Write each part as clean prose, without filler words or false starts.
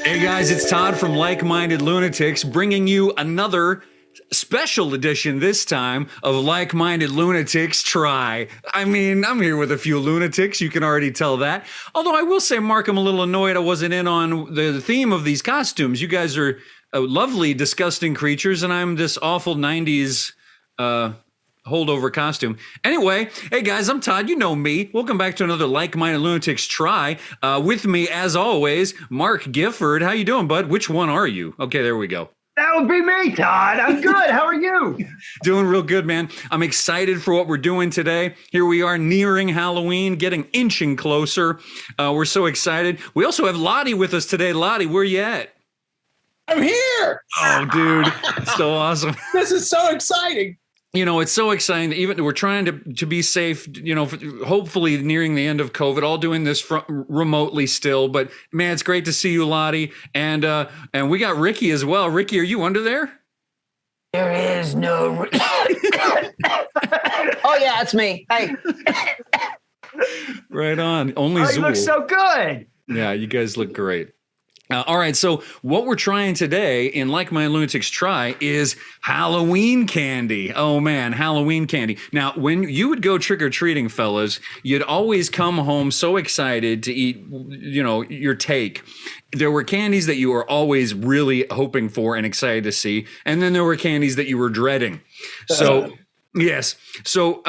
Hey guys, it's Todd from Like-Minded Lunatics bringing you another special edition this time of Like-Minded Lunatics Try. I mean, I'm here with a few lunatics, you can already tell that. Although I will say, Mark, I'm a little annoyed I wasn't in on the theme of these costumes. You guys are lovely, disgusting creatures, and I'm this awful 90s holdover costume. Anyway, hey guys, I'm Todd. You know me. Welcome back to another Like-Minded Lunatics Try. With me, as always, Mark Gifford. How you doing, bud? Which one are you? Okay, there we go. That would be me, Todd. I'm good. How are you? Doing real good, man. I'm excited for what we're doing today. Here we are nearing Halloween, getting inching closer. We're so excited. We also have Ladi with us today. Ladi, where you at? I'm here. Oh, dude. So awesome. This is so exciting. You know, it's so exciting that even we're trying to be safe, you know, hopefully nearing the end of COVID, all doing this remotely still. But man, it's great to see you, Ladi. And we got Ricky as well. Ricky, are you under there? There is no. Oh, yeah, it's me. Hey. Right on. Only You Zool. look so good. Yeah, you guys look great. All right, so what we're trying today in Like-Minded Lunatics Try is Halloween candy. Oh, man, Halloween candy. Now, when you would go trick-or-treating, fellas, you'd always come home so excited to eat, you know, your take. There were candies that you were always really hoping for and excited to see, and then there were candies that you were dreading. So, yes. So,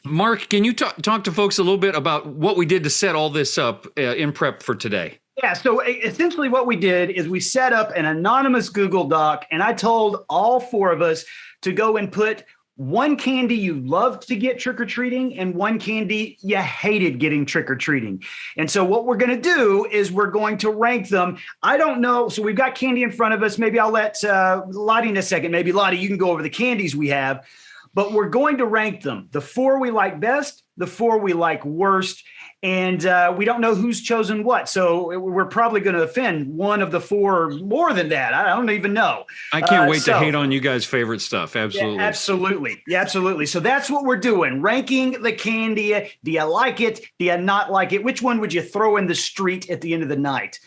Mark, can you talk to folks a little bit about what we did to set all this up in prep for today? Yeah, so essentially what we did is we set up an anonymous Google Doc, and I told all four of us to go and put one candy you loved to get trick-or-treating and one candy you hated getting trick-or-treating. And so what we're going to do is we're going to rank them. I don't know. So we've got candy in front of us. Maybe I'll let Ladi in a second. Maybe Ladi, you can go over the candies we have. But we're going to rank them. The four we like best, the four we like worst, and we don't know who's chosen what. So we're probably going to offend one of the four more than that. I don't even know. I can't wait to hate on you guys' favorite stuff. Absolutely. Yeah, absolutely. Yeah, absolutely. So that's what we're doing. Ranking the candy. Do you like it? Do you not like it? Which one would you throw in the street at the end of the night?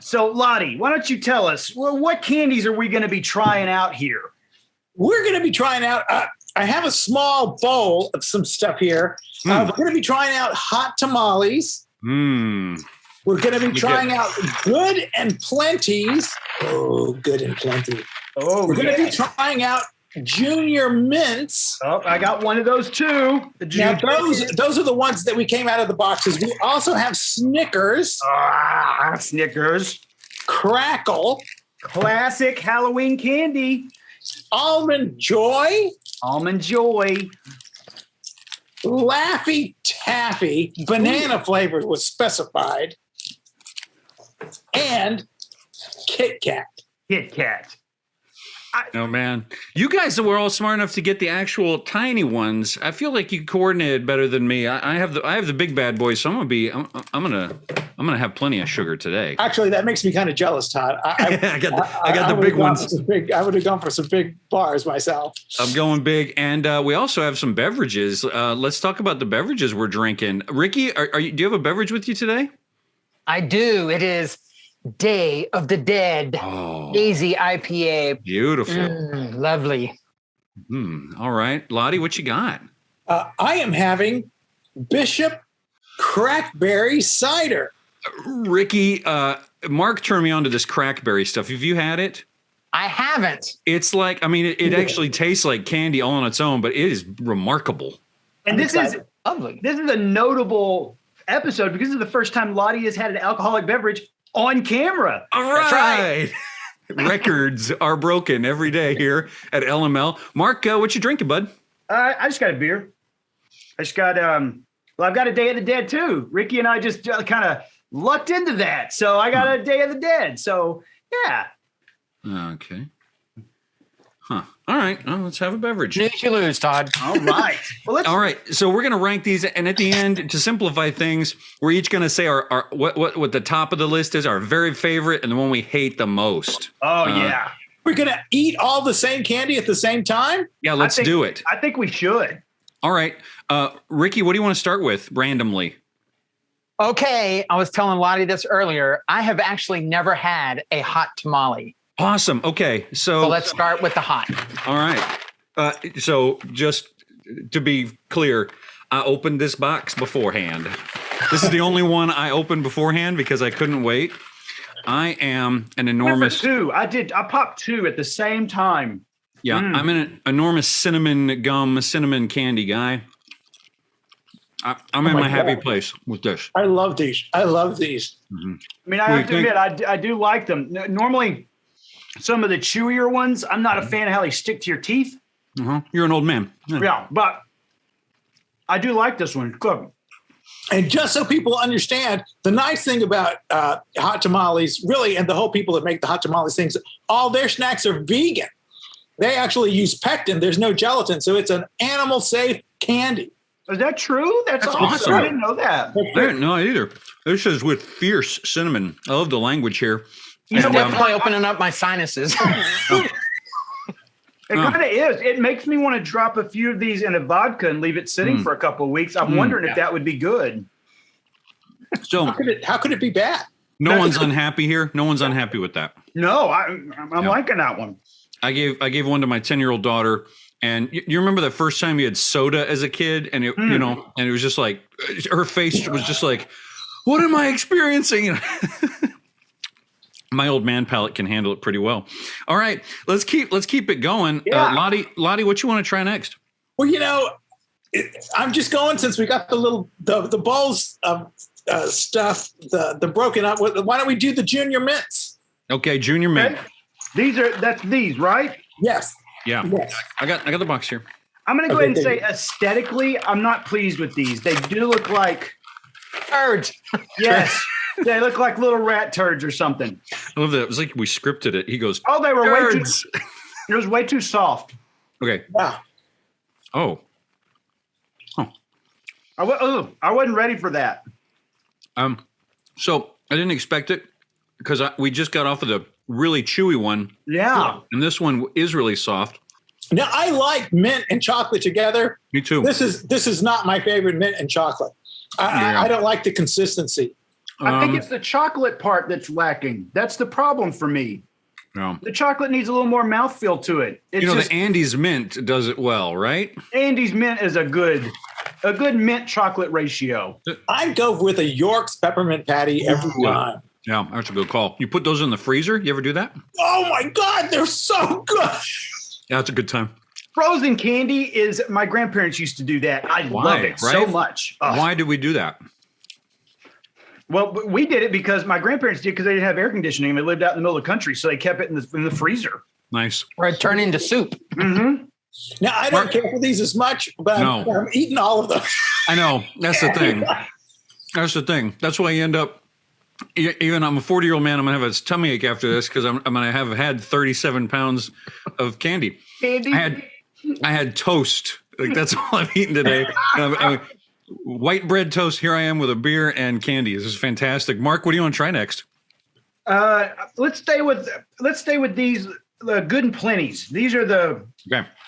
So Ladi, why don't you tell us, well, what candies are we going to be trying out here? We're going to be trying out, I have a small bowl of some stuff here. We're going to be trying out hot tamales. We're going to be trying out good and plenties. Oh, good and plenty. Oh, we're going to be trying out junior mints. Oh, I got one of those too. Now, those are the ones that we came out of the boxes. We also have Snickers. Snickers. Crackle. Classic Halloween candy. Almond Joy. Almond Joy. Laffy Taffy. Banana flavored was specified. And Kitkat. Kitkat. Oh, man. You guys were all smart enough to get the actual tiny ones. I feel like you coordinated better than me. I have the big bad boys, so I'm gonna have plenty of sugar today. Actually, that makes me kind of jealous, Todd. I got the big ones. I would have gone for some big bars myself. I'm going big, and we also have some beverages. Let's talk about the beverages we're drinking. Ricky, do you have a beverage with you today? I do. It is Day of the Dead. Oh, Daisy IPA. Beautiful. Lovely. All right. Ladi, what you got? I am having Bishop Crackberry Cider. Ricky, Mark turned me on to this crackberry stuff. Have you had it? I haven't. It's like, I mean, it actually tastes like candy all on its own, but it is remarkable. And this is lovely. This is a notable episode because this is the first time Ladi has had an alcoholic beverage on camera. All right. Records are broken every day here at LML. Mark, what you drinking, bud? I just got a beer. I just got, I've got a Day of the Dead too. Ricky and I just kind of lucked into that. So I got a Day of the Dead. So yeah. Okay. Huh. All right. Well, let's have a beverage. News you lose, Todd. All right. Well, all right. So we're going to rank these. And at the end, to simplify things, we're each going to say our what the top of the list is, our very favorite, and the one we hate the most. Oh, yeah. We're going to eat all the same candy at the same time? Yeah, let's do it. I think we should. All right. Ricky, what do you want to start with randomly? Okay, I was telling Ladi this earlier. I have actually never had a hot tamale. Awesome. Okay, So let's start with the hot. all right. So just to be clear, I opened this box beforehand. This is the only one I opened beforehand because I couldn't wait. I am an enormous. Two. I popped two at the same time. Yeah, I'm an enormous cinnamon candy guy. I'm in my happy place with this. I love these. Mm-hmm. I mean, I have to admit, I do like them. Normally, some of the chewier ones, I'm not a fan of how they stick to your teeth. You're an old man. Yeah, but I do like this one. Good. And just so people understand, the nice thing about hot tamales, really, and the whole people that make the hot tamales things, all their snacks are vegan. They actually use pectin. There's no gelatin, so it's an animal-safe candy. Is that true? That's awesome. I didn't know that. I didn't know it either. This is with fierce cinnamon. I love the language here. You're definitely opening up my sinuses. It kind of is. It makes me want to drop a few of these in a vodka and leave it sitting for a couple of weeks. I'm wondering if that would be good. So how could it be bad? No one's unhappy here. No one's unhappy with that. No, I'm liking that one. I gave one to my 10-year-old daughter. And you remember the first time you had soda as a kid, and it and it was just like her face was just like, "What am I experiencing?" My old man palate can handle it pretty well. All right, let's keep it going. Yeah. Ladi, what you want to try next? Well, I'm just going since we got the bowls of stuff, the broken up. Why don't we do the junior mints? Okay, junior mint. That's these, right? Yes. Yeah. Yes. I got the box here. I'm going to go ahead and say aesthetically, I'm not pleased with these. They do look like Birds. yes. They look like little rat turds or something. I love that. It was like we scripted it. He goes, Oh, they were way too. "Birds." It was way too soft. Okay. Yeah. Oh. I wasn't ready for that. So I didn't expect it because we just got off of the really chewy one. Yeah. And this one is really soft. Now I like mint and chocolate together. Me too. This is not my favorite mint and chocolate. I don't like the consistency. I think it's the chocolate part that's lacking. That's the problem for me. Yeah. The chocolate needs a little more mouthfeel to it. It's the Andes mint does it well, right? Andy's mint is a good mint chocolate ratio. I go with a York's peppermint patty every time. Yeah, that's a good call. You put those in the freezer? You ever do that? Oh my God, they're so good. Yeah, it's a good time. Frozen candy is my grandparents used to do that. I love it so much. Ugh. Why did we do that? Well, we did it because my grandparents did because they didn't have air conditioning and they lived out in the middle of the country, so they kept it in the freezer. Nice. Or it turned into soup. Mm-hmm. Now I don't care for these as much, but I'm eating all of them. I know. That's the thing. That's the thing. That's why you end up. Even I'm a 40-year-old man. I'm gonna have a tummy ache after this because I'm gonna have had 37 pounds of candy. I had toast. Like that's all I've eaten today. White bread toast. Here I am with a beer and candy. This is fantastic. Mark, what do you want to try next? Let's stay with these the Good and Plenty's. These are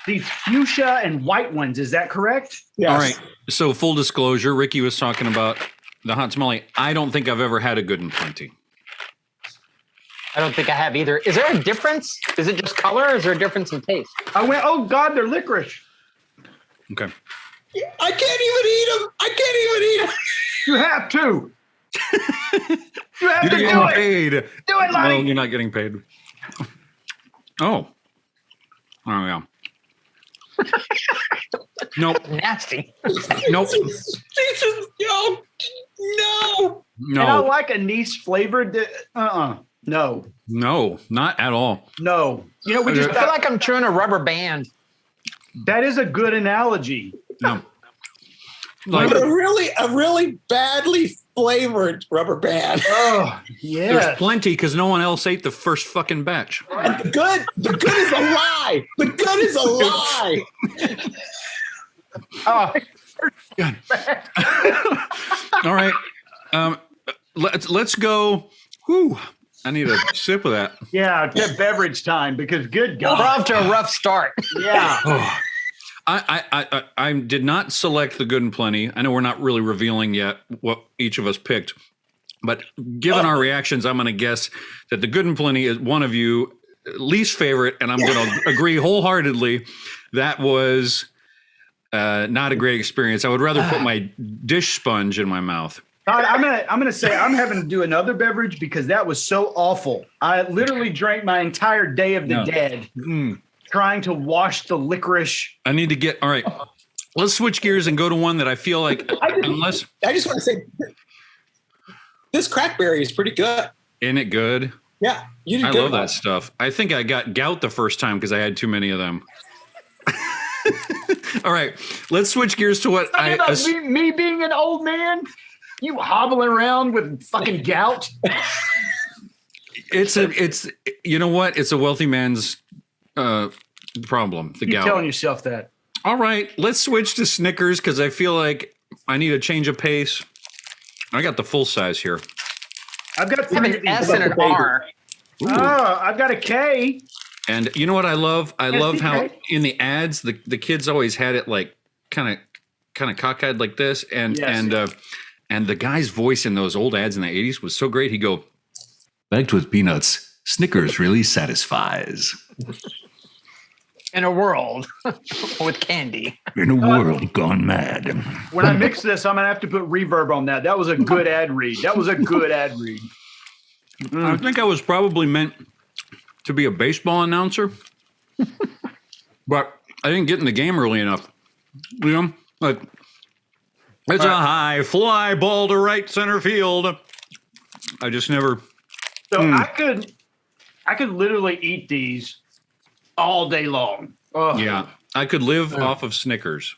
these fuchsia and white ones. Is that correct? Yes. All right. So full disclosure, Ricky was talking about the hot tamale. I don't think I've ever had a Good and Plenty. I don't think I have either. Is there a difference? Is it just color or is there a difference in taste? I went, oh God, they're licorice. Okay. I can't even eat them. I can't even eat them. You have to. You have You're to do getting it. paid. Do it, Ladi. Well, you're not getting paid. Oh. Oh, yeah. Nope. Nasty. Nope. This is no. And I No. like anise flavored. No. No, not at all. No. We I just feel like I'm chewing a rubber band. that is a good analogy. No. Like, But a really badly flavored rubber band. Oh, there's yeah. plenty because no one else ate the first fucking batch. And the good is a lie. The good is a lie. Oh, God. All right. Let's go. Whew. I need a sip of that. Yeah, get beverage time because good we're God. off to a rough start. Yeah. Oh, I did not select the Good and Plenty. I know we're not really revealing yet what each of us picked, but given our reactions, I'm going to guess that the Good and Plenty is one of you least favorite, and I'm going to agree wholeheartedly that was not a great experience. I would rather put my dish sponge in my mouth. Todd, I'm gonna say I'm having to do another beverage because that was so awful. I literally drank my entire Day of the Dead trying to wash the licorice. I need to get all right. Let's switch gears and go to one that I feel like I just want to say this crackberry is pretty good. Isn't it good? Yeah, you did I good love that stuff. I think I got gout the first time because I had too many of them. All right, let's switch gears to what me being an old man. You hobbling around with fucking gout. It's you know what? It's a wealthy man's problem. The Keep gout. telling yourself that. All right, let's switch to Snickers because I feel like I need a change of pace. I got the full size here. I've got I have an S and an R. Oh, I've got a K. And you know what I love? I love how okay. in the ads the kids always had it like kind of cockeyed like this, and the guy's voice in those old ads in the 80s was so great. He'd go, "Baked with peanuts, Snickers really satisfies." In a world with candy. In a world gone mad. When I mix this, I'm gonna have to put reverb on that. That was a good ad read. I think I was probably meant to be a baseball announcer, but I didn't get in the game early enough. You know, like it's a high fly ball to right center field. I just never. So I could literally eat these all day long. Oh. Yeah, I could live off of Snickers.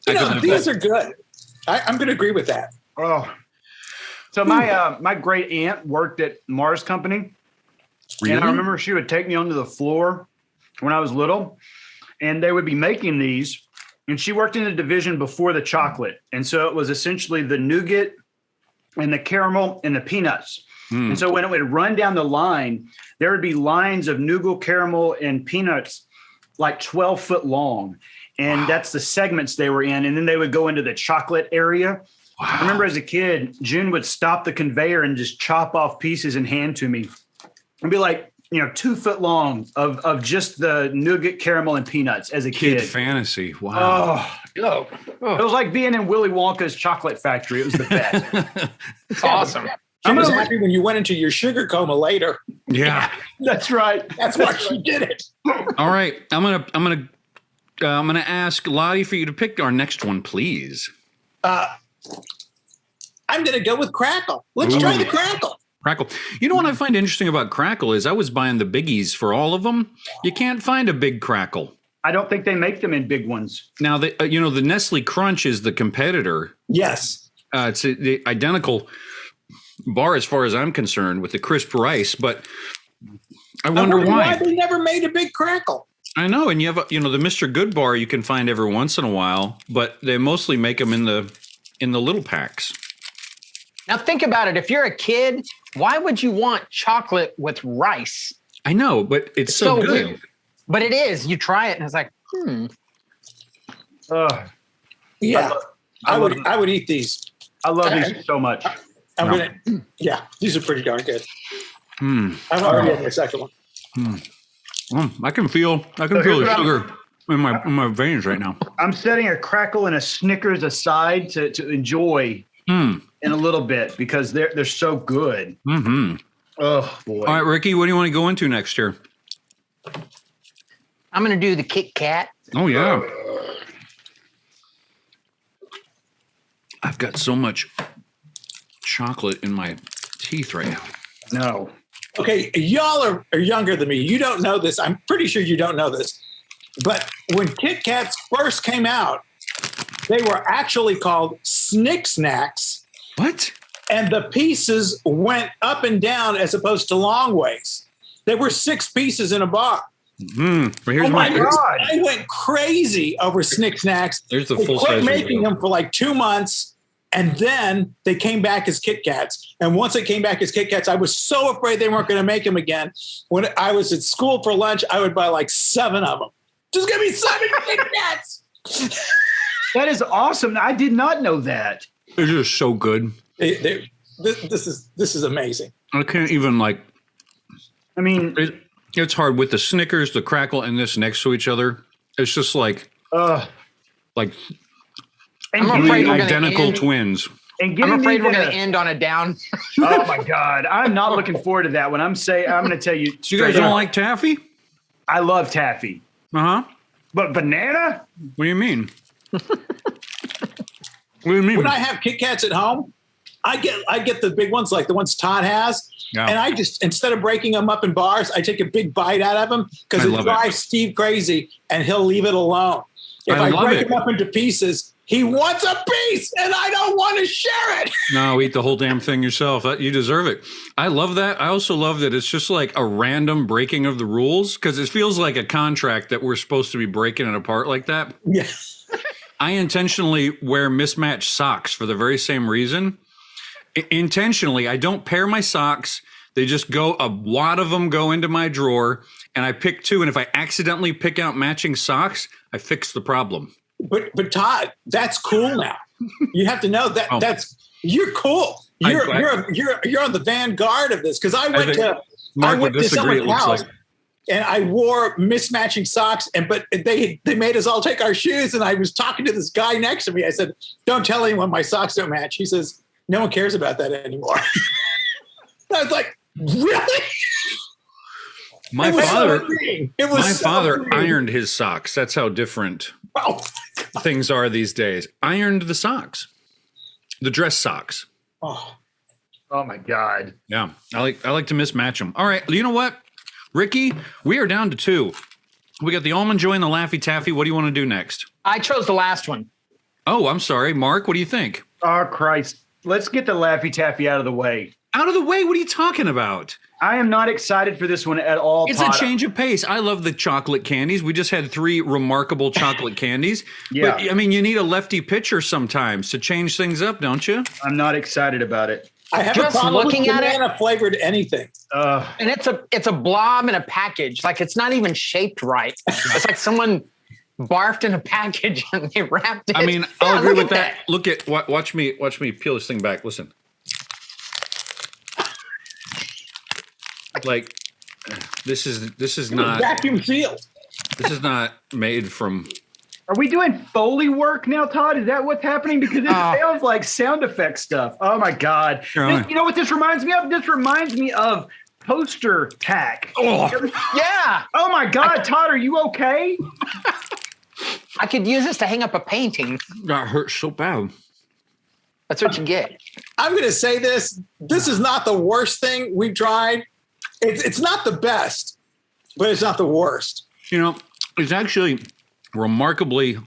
These are good. I'm going to agree with that. Oh. So my great aunt worked at Mars Company. Really? And I remember she would take me onto the floor when I was little, and they would be making these. And she worked in the division before the chocolate. And so it was essentially the nougat and the caramel and the peanuts. And so when it would run down the line, there would be lines of nougat, caramel, and peanuts like 12 foot long. And that's the segments they were in. And then they would go into the chocolate area. Wow. I remember as a kid, June would stop the conveyor and just chop off pieces and hand to me. It'd be like, 2 foot long of just the nougat, caramel, and peanuts as a kid. Fantasy. Wow. It was like being in Willy Wonka's chocolate factory. It was the best. It's awesome. She was happy when you went into your sugar coma later. Yeah. That's right. That's why she did it. All right. I'm gonna ask Ladi for you to pick our next one, please. I'm gonna go with Crackle. Let's try the Crackle. Crackle. You know what I find interesting about Crackle is I was buying the biggies for all of them. You can't find a big Crackle. I don't think they make them in big ones. Now, the Nestle Crunch is the competitor. Yes. It's the identical bar as far as I'm concerned with the crisp rice, but I wonder why they never made a big Crackle. I know, and you have the Mr. Good bar you can find every once in a while, but they mostly make them in the little packs. Now think about it. If you're a kid, why would you want chocolate with rice? I know, but it's so good. Weird. But it is. You try it and it's like, Yeah. I would eat these. I love these so much. These are pretty darn good. I'm already at my second one. I can feel the sugar in my veins right now. I'm setting a Crackle and a Snickers aside to enjoy in a little bit because they're so good. Mm-hmm. Oh boy! All right, Ricky, what do you want to go into next here? I'm going to do the Kitkat. Oh yeah. I've got so much chocolate in my teeth right now. No. Okay, y'all are younger than me. You don't know this. I'm pretty sure you don't know this. But when Kit Kats first came out, they were actually called Snick Snacks. What? And the pieces went up and down as opposed to long ways. There were 6 pieces in a bar. Here's my God. I went crazy over Snick Snacks. There's the they full quit size making them for like 2 months. And then they came back as Kit Kats. And once they came back as Kit Kats, I was so afraid they weren't going to make them again. When I was at school for lunch, I would buy like 7 of them. There's gonna be 7 Kitkats. That is awesome. I did not know that. They're just so good. This is amazing. I can't even like. I mean, It's hard with the Snickers, the Crackle, and this next to each other. It's just like and I'm afraid we're gonna identical end- twins. and I'm getting afraid me we're going the- to end on a down. Oh my God. I'm not looking forward to that one. I'm going to tell you You guys straight don't up, like taffy? I love taffy. Uh huh. But banana? What do you mean? What do you mean? When I have Kit Kats at home, I get the big ones like the ones Todd has, Yeah. and I just instead of breaking them up in bars, I take a big bite out of them because I it love drives Steve crazy, and he'll leave it alone. If I I love break it. them up into pieces, he wants a piece, and I don't want to share it. No, eat the whole damn thing yourself. You deserve it. I love that. I also love that it's just like a random breaking of the rules because it feels like a contract that we're supposed to be breaking it apart like that. Yeah. I intentionally wear mismatched socks for the very same reason. Intentionally, I don't pair my socks. They just go, a wad of them go into my drawer, and I pick two. And if I accidentally pick out matching socks, I fix the problem. But Todd, that's cool now. You have to know that you're cool. You're on the vanguard of this because I went to Mark would disagree. It looks house, like. and I wore mismatching socks, but they made us all take our shoes. And I was talking to this guy next to me. I said, "Don't tell anyone my socks don't match." He says, "No one cares about that anymore." I was like, "Really?" My It was father, so freeing. It was my so father freeing. ironed his socks. That's how different Oh, things are these days. Ironed the socks, the dress socks. oh. Oh my God. Yeah, I like to mismatch them. All right, you know what, Ricky? We are down to 2. We got the Almond Joy and the Laffy Taffy. What do you want to do next? I chose the last one. Oh, I'm sorry, Mark. What do you think? Oh Christ. Let's get the Laffy Taffy out of the way. Out of the way. What are you talking about? I am not excited for this one at all. It's Todd. a change of pace. I love the chocolate candies. We just had 3 remarkable chocolate candies. Yeah. But I mean, you need a lefty pitcher sometimes to change things up, don't you? I'm not excited about it. I have Just a problem looking with at it- banana flavored anything. And it's a blob in a package. Like it's not even shaped right. It's like someone barfed in a package and they wrapped it. I mean, Yeah, I'll agree look with at that. Look at watch me peel this thing back. Listen. Like this is not Vacuum sealed. this is not made from Are we doing Foley work now, Todd? Is that what's happening? Because it sounds like sound effect stuff. Oh my God. Sure. You know what this reminds me of? This reminds me of poster tack. Oh. Yeah, Oh my God, Todd, are you okay? I could use this to hang up a painting. that hurts so bad. That's what you get. I'm going to say this. This is not the worst thing we tried. It's not the best, but it's not the worst. You know, it's actually remarkably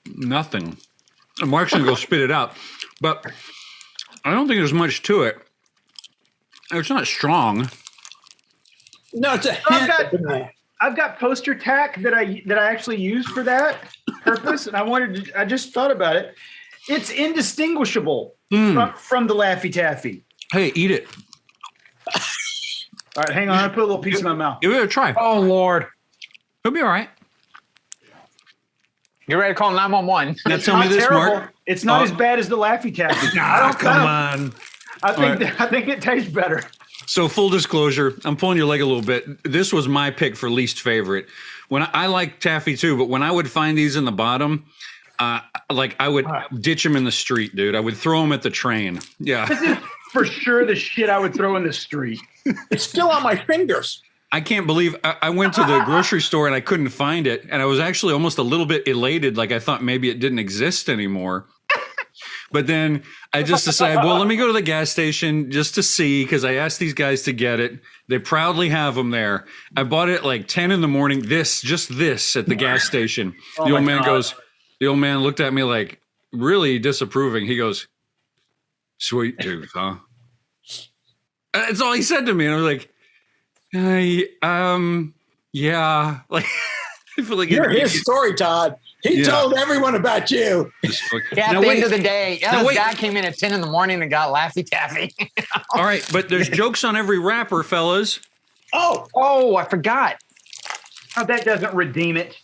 nothing. Mark's gonna go spit it out, but I don't think there's much to it. It's not strong. No, it's a I've hint got- of banana. I've got poster tack that I actually use for that purpose, and I just thought about it. It's indistinguishable from the Laffy Taffy. Hey, eat it. All right, hang on. I put a little piece in my mouth. Give it a try. Oh Lord, It'll be all right. you ready to call 911? Now It's tell me not this, terrible. Mark. It's not as bad as the Laffy Taffy. Come on. I think it tastes better. So full disclosure, I'm pulling your leg a little bit. This was my pick for least favorite. When I like taffy too, but when I would find these in the bottom, like I would ditch them in the street, dude. I would throw them at the train. Yeah. For sure, the shit I would throw in the street. It's still on my fingers. I can't believe I went to the grocery store and I couldn't find it. And I was actually almost a little bit elated. Like I thought maybe it didn't exist anymore. But then I just decided, well, let me go to the gas station just to see, because I asked these guys to get it. They proudly have them there. I bought it at like 10 in the morning, just this at the gas station. Oh The old my man God. the old man looked at me like really disapproving. He goes, "Sweet tooth, huh?" That's all he said to me. And I was like, yeah. Like, I feel like You're his story, Todd. He Yeah. told everyone about you. Yeah, at Now the wait. end of the day, Now this wait. guy came in at 10 in the morning and got Laffy Taffy. All right, but there's jokes on every wrapper, fellas. Oh, Oh, I forgot. Oh, that doesn't redeem it.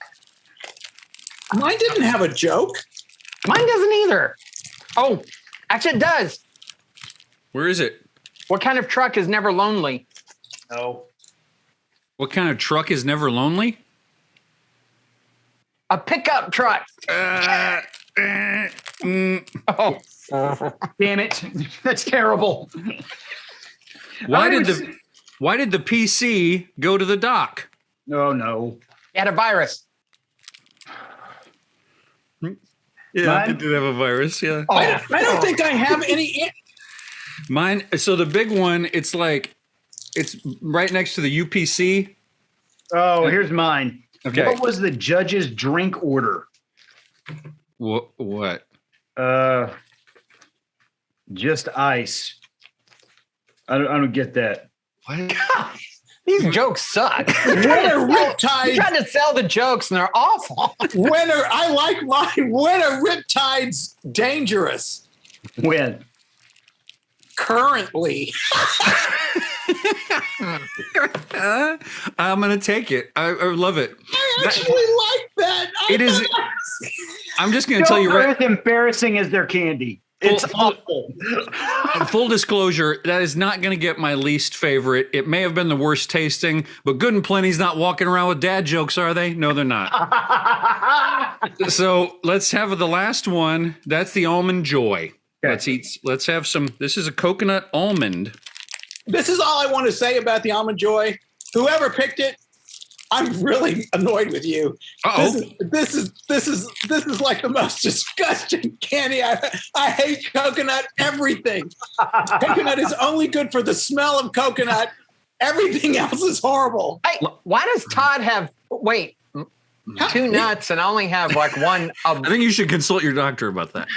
Mine didn't have a joke. Mine doesn't either. Oh, actually it does. Where is it? What kind of truck is never lonely? No. What kind of truck is never lonely? A pickup truck. Uh, Oh. Damn it. That's terrible. Why did the PC go to the dock? Oh, no. It had a virus. Yeah, Mine? it did have a virus. Yeah. I don't think I have any. Mine. So the big one, it's right next to the UPC. Oh, here's mine. Okay. What was the judge's drink order? What? Just ice. I don't get that. What? These jokes suck. When are riptides? You're trying to sell the jokes and they're awful. I like mine. When are riptides dangerous? When? Currently. I'm gonna take it. I love it. I actually like that. It is. I'm just gonna tell you They're right. as embarrassing as their candy. It's awful. Full disclosure, that is not going to get my least favorite. It may have been the worst tasting, but Good and Plenty's not walking around with dad jokes, are they? No, they're not. So let's have the last one. That's the Almond Joy. Okay. Let's have some. This is a coconut almond. This is all I want to say about the Almond Joy. Whoever picked it, I'm really annoyed with you. Uh-oh. This is like the most disgusting candy. I hate coconut everything. Coconut is only good for the smell of coconut. Everything else is horrible. Hey, why does Todd have two nuts and only have like one? I think you should consult your doctor about that.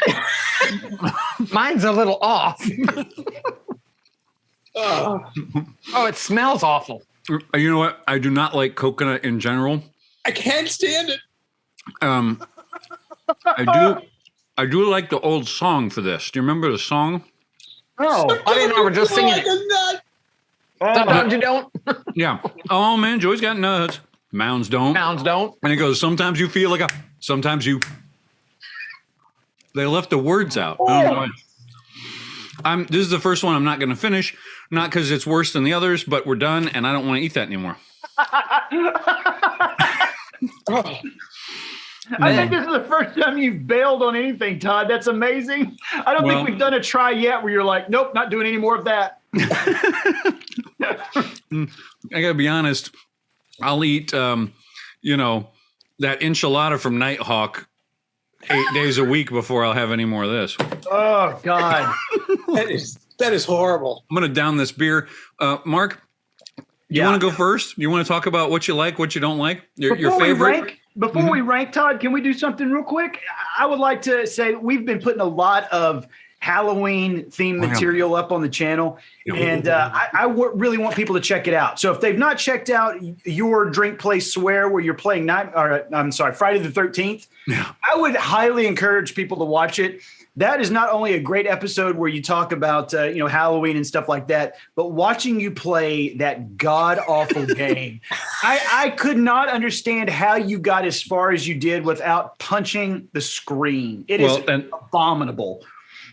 Mine's a little off. Oh, it smells awful. You know what? I do not like coconut in general. I can't stand it. I do like the old song for this. Do you remember the song? Oh, I didn't know we're just singing like it. a nut. Sometimes you don't. Yeah. Oh man, Joy's got nuts. Mounds don't. Mounds don't. And it goes, sometimes you feel like sometimes you. They left the words out. I don't know why. This is the first one I'm not going to finish. Not because it's worse than the others, but we're done, and I don't want to eat that anymore. I think this is the first time you've bailed on anything, Todd. That's amazing. I don't think we've done a try yet where you're like, nope, not doing any more of that. I gotta be honest. I'll eat, that enchilada from Nighthawk 8 days a week before I'll have any more of this. Oh God, that is horrible. I'm gonna down this beer. Mark, you want to go first? You want to talk about what you like, what you don't like, your favorite? Before we rank, Todd, can we do something real quick? I would like to say we've been putting a lot of Halloween themed material up on the channel, and I really want people to check it out. So if they've not checked out your Drink Play Swear, where you're playing Friday the 13th, I would highly encourage people to watch it. That is not only a great episode where you talk about Halloween and stuff like that, but watching you play that god awful game, I could not understand how you got as far as you did without punching the screen. It is abominable.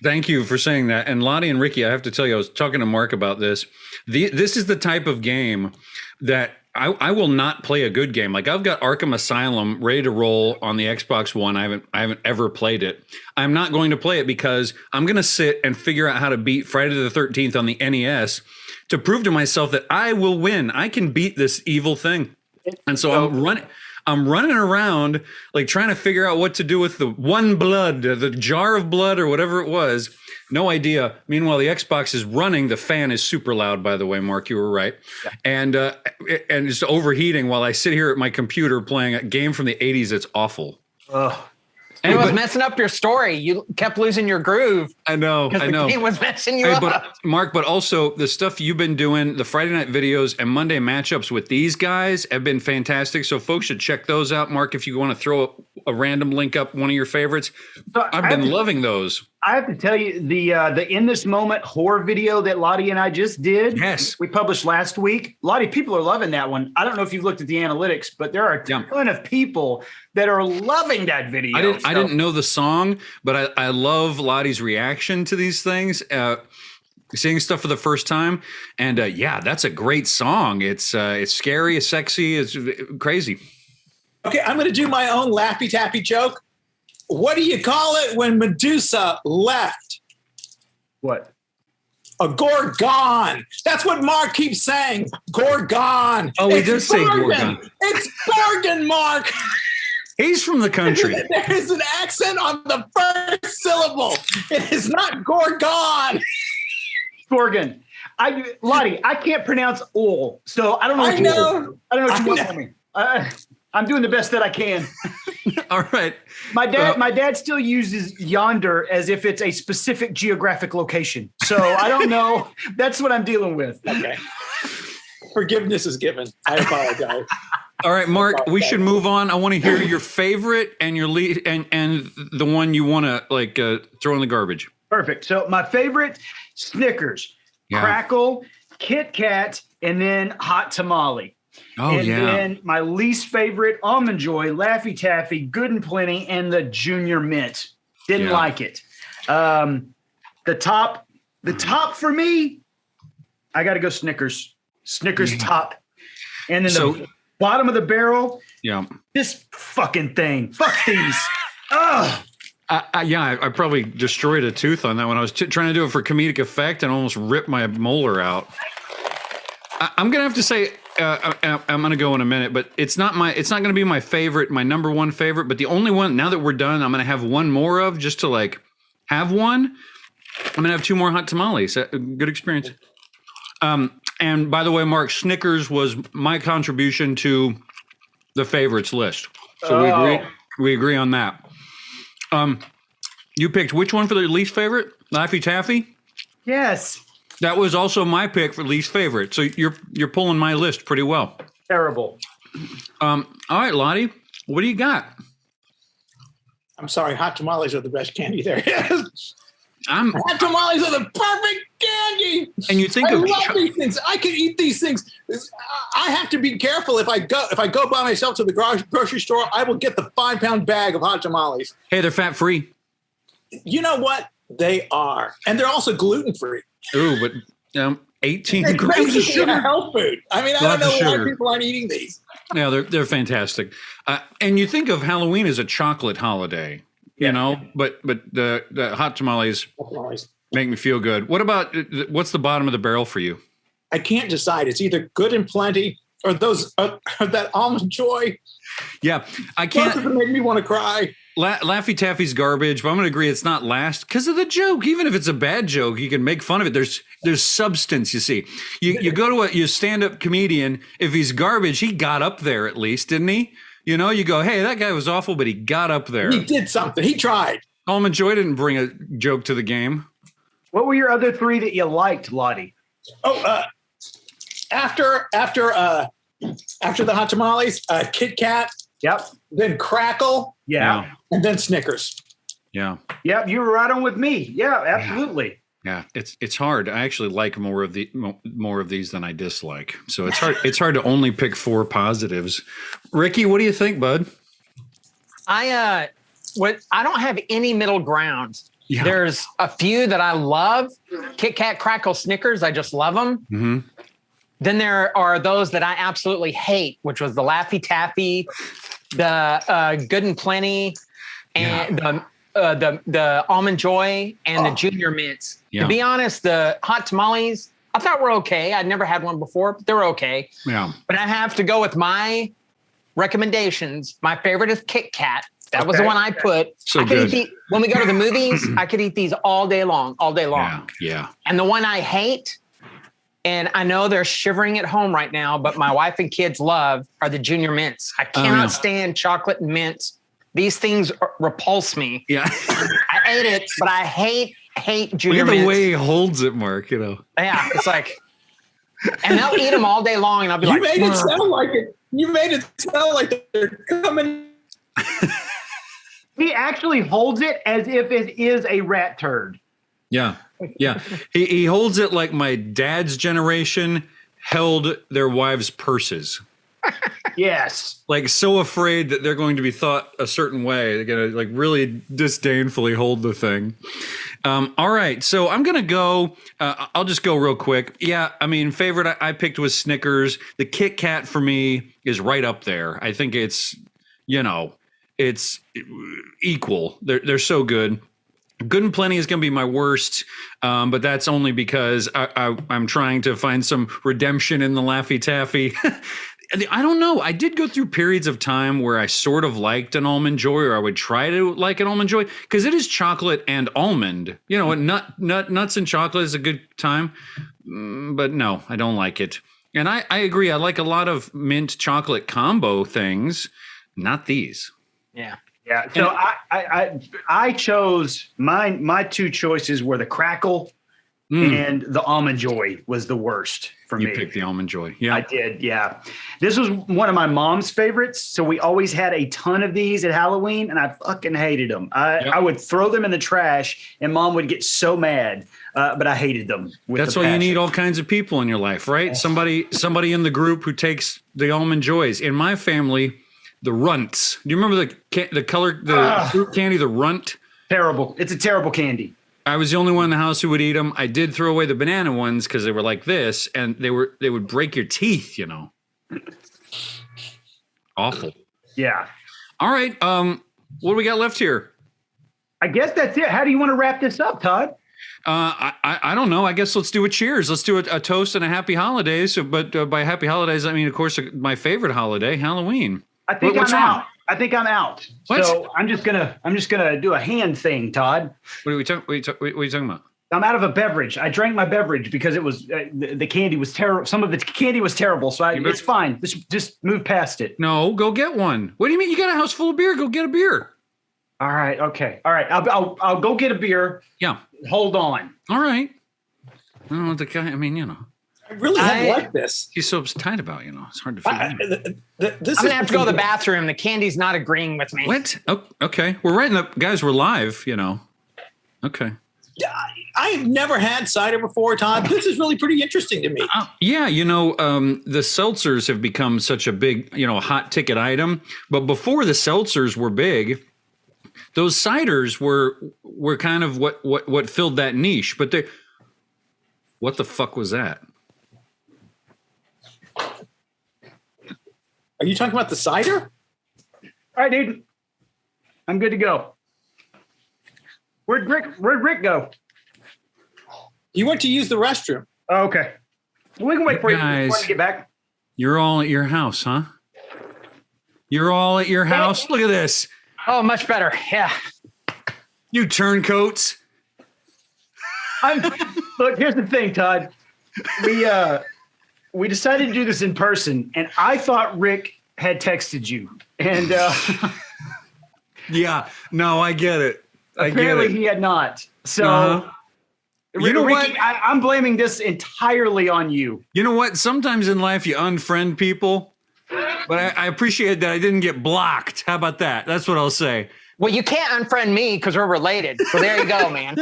Thank you for saying that. And Ladi and Ricky, I have to tell you, I was talking to Mark about this. This is the type of game that I will not play a good game. Like I've got Arkham Asylum ready to roll on the Xbox One. I haven't ever played it. I'm not going to play it because I'm going to sit and figure out how to beat Friday the 13th on the NES to prove to myself that I will win. I can beat this evil thing. And so I'm running around like trying to figure out what to do with the one blood, the jar of blood or whatever it was. No idea. Meanwhile, the Xbox is running. The fan is super loud, by the way, Mark, you were right. Yeah. And it's overheating while I sit here at my computer playing a game from the 80s. It's awful. And it was messing up your story. You kept losing your groove. I know. The game was messing you up. But Mark, but also the stuff you've been doing, the Friday night videos and Monday matchups with these guys have been fantastic. So folks should check those out. Mark, if you want to throw a random link up one of your favorites. I've been loving those. I have to tell you, the In This Moment horror video that Ladi and I just did. Yes. We published last week. Ladi, people are loving that one. I don't know if you've looked at the analytics, but there are a ton of people that are loving that video. I didn't know the song, but I love Ladi's reaction to these things. Seeing stuff for the first time. And yeah, that's a great song. It's scary, it's sexy, it's crazy. Okay, I'm going to do my own Laffy Taffy joke. What do you call it when Medusa left? What? A Gorgon. That's what Mark keeps saying. Gorgon. Oh, he does say Gorgon. It's Gorgon, Mark. He's from the country. There is an accent on the first syllable. It is not Gorgon. Gorgon. Ladi, I can't pronounce "ol," so I don't know. What you want from me. I'm doing the best that I can. All right. My dad still uses yonder as if it's a specific geographic location. So I don't know. That's what I'm dealing with. Okay. Forgiveness is given. I apologize. All right, Mark, we should move on. I want to hear your favorite and your lead and the one you want to throw in the garbage. Perfect. So my favorite, Snickers, Crackle, Kitkat, and then hot tamale. Oh, and then my least favorite, Almond Joy, Laffy Taffy, Good and Plenty, and the Junior Mint. Didn't like it. The top for me, I got to go Snickers. Snickers top. And then the bottom of the barrel, this fucking thing. Fuck these. Ugh. I probably destroyed a tooth on that one. I was trying to do it for comedic effect and almost ripped my molar out. I'm gonna have to say I'm gonna go in a minute, but it's not gonna be my favorite, my number one favorite. But the only one now that we're done, I'm gonna have one more of just to have one. I'm gonna have two more hot tamales. Good experience. And by the way, Mark, Snickers was my contribution to the favorites list, so we agree. We agree on that. You picked which one for the least favorite? Laffy Taffy? Yes. That was also my pick for least favorite. So you're pulling my list pretty well. Terrible. All right, Ladi, what do you got? I'm sorry, hot tamales are the best candy there is. Hot tamales are the perfect candy. And you think I love these things. I can eat these things. I have to be careful if I go by myself to the grocery store. I will get the 5-pound bag of hot tamales. Hey, they're fat free. You know what? They are, and they're also gluten free. Ooh, but 18 grams of sugar. A health food. I mean, I don't know why people aren't eating these. Yeah, they're fantastic. And you think of Halloween as a chocolate holiday, you know, but the hot tamales make me feel good. What's the bottom of the barrel for you? I can't decide. It's either Good and Plenty or that Almond Joy. Yeah, I can't. Both of them make me want to cry. Laffy Taffy's garbage, but I'm going to agree it's not last because of the joke. Even if it's a bad joke, you can make fun of it. There's substance, you see. You go to a stand-up comedian, if he's garbage, he got up there at least, didn't he? You know, you go, hey, that guy was awful, but he got up there. He did something. He tried. Almond Joy didn't bring a joke to the game. What were your other three that you liked, Ladi? Oh, after the hot tamales, Kitkat. Yep. Then Crackle. Yeah. And then Snickers. Yeah. Yep. You were right on with me. Yeah, absolutely. Yeah. It's hard. I actually like more of these than I dislike. So it's hard. It's hard to only pick 4 positives. Ricky, what do you think, bud? I don't have any middle ground. Yeah. There's a few that I love. Kit Kat, Crackle, Snickers. I just love them. Mm-hmm. Then there are those that I absolutely hate, which was the Laffy Taffy, the Good and Plenty, and the Almond Joy, and the Junior Mints. Yeah. To be honest, the hot tamales, I thought were okay. I'd never had one before, but they were okay. Yeah. But I have to go with my recommendations. My favorite is Kit Kat. That was the one I put. So good. good. When we go to the movies, I could eat these all day long. Yeah. And the one I hate, and I know they're shivering at home right now, but my wife and kids love are the Junior Mints. I cannot stand chocolate and mints. These things repulse me. Yeah. I ate it, but I hate Junior Look at Mints. the way he holds it, Mark, you know. Yeah, it's like, and they'll eat them all day long, and I'll be like, You made it sound like they're coming. He actually holds it as if it is a rat turd. Yeah. Yeah. He holds it like my dad's generation held their wives' purses. Yes. Like so afraid that they're going to be thought a certain way. They're going to like really disdainfully hold the thing. All right. So I'm going to go, I'll just go real quick. Yeah. I mean, favorite I picked was Snickers. The Kitkat for me is right up there. I think it's, it's equal. They're so good. Good and Plenty is going to be my worst, but that's only because I'm trying to find some redemption in the Laffy Taffy. I don't know. I did go through periods of time where I sort of liked an Almond Joy, or I would try to like an Almond Joy, because it is chocolate and almond. Nuts and chocolate is a good time, but no, I don't like it. And I agree. I like a lot of mint chocolate combo things, not these. Yeah. Yeah. So I chose my two choices were the Crackle and the Almond Joy was the worst for me. You picked the Almond Joy. Yeah. I did. Yeah. This was one of my mom's favorites. So we always had a ton of these at Halloween and I fucking hated them. I would throw them in the trash and mom would get so mad, but I hated them. That's why you need all kinds of people in your life, right? Somebody in the group who takes the Almond Joys. In my family, the runts. Do you remember the fruit candy, the runt? Terrible. It's a terrible candy. I was the only one in the house who would eat them. I did throw away the banana ones because they were like this, and they would break your teeth. Awful. Yeah. All right. What do we got left here? I guess that's it. How do you want to wrap this up, Todd? I don't know. I guess let's do a cheers. Let's do a toast and a happy holidays. But by happy holidays, I mean, of course, my favorite holiday, Halloween. I think I'm out. I think I'm out. What? So I'm just gonna do a hand thing, Todd. What are you talking about? I'm out of a beverage. I drank my beverage because it was the candy was terrible. Some of the candy was terrible, so it's fine. Just move past it. No, go get one. What do you mean? You got a house full of beer? Go get a beer. All right. Okay. All right. I'll go get a beer. Yeah. Hold on. All right. I don't know what the guy. I mean, I really have liked this. He's so tight about, it's hard to figure out. I'm going to have to go to the bathroom. The candy's not agreeing with me. What? Oh, okay. We're right in the, guys, we're live, Okay. I've never had cider before, Todd. This is really pretty interesting to me. Yeah. The seltzers have become such a big, hot ticket item. But before the seltzers were big, those ciders were kind of what filled that niche. But what the fuck was that? Are you talking about the cider? All right, dude. I'm good to go. Where'd Rick go? He went to use the restroom. Oh, okay. We can wait for you to get back. You're all at your house, huh? You're all at your house? Look at this. Oh, much better. Yeah. You turncoats. Look, here's the thing, Todd. We decided to do this in person, and I thought Rick had texted you. And yeah, no, I get it. Apparently he had not. So you know Ricky, what? I'm blaming this entirely on you. You know what? Sometimes in life you unfriend people, but I appreciate that I didn't get blocked. How about that? That's what I'll say. Well, you can't unfriend me because we're related. So there you go, man.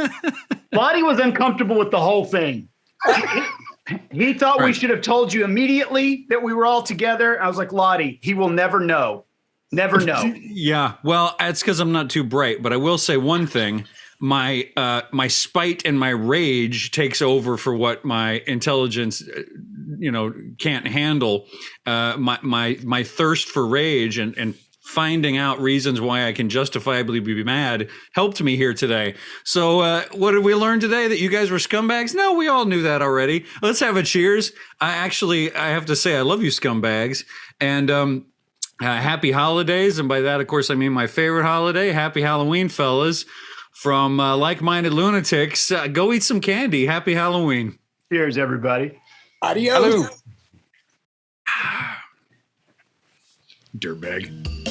Ladi was uncomfortable with the whole thing. He thought we should have told you immediately that we were all together. I was like, Ladi, he will never know. Never know. Yeah, well, it's because I'm not too bright, but I will say one thing. My spite and my rage takes over for what my intelligence, can't handle. My thirst for rage and finding out reasons why I can justifiably be mad helped me here today. So what did we learn today? That you guys were scumbags? No, we all knew that already. Let's have a cheers. I have to say I love you scumbags. And happy holidays. And by that, of course, I mean my favorite holiday. Happy Halloween, fellas. From like-minded lunatics. Go eat some candy. Happy Halloween. Cheers, everybody. Adios. Dirtbag.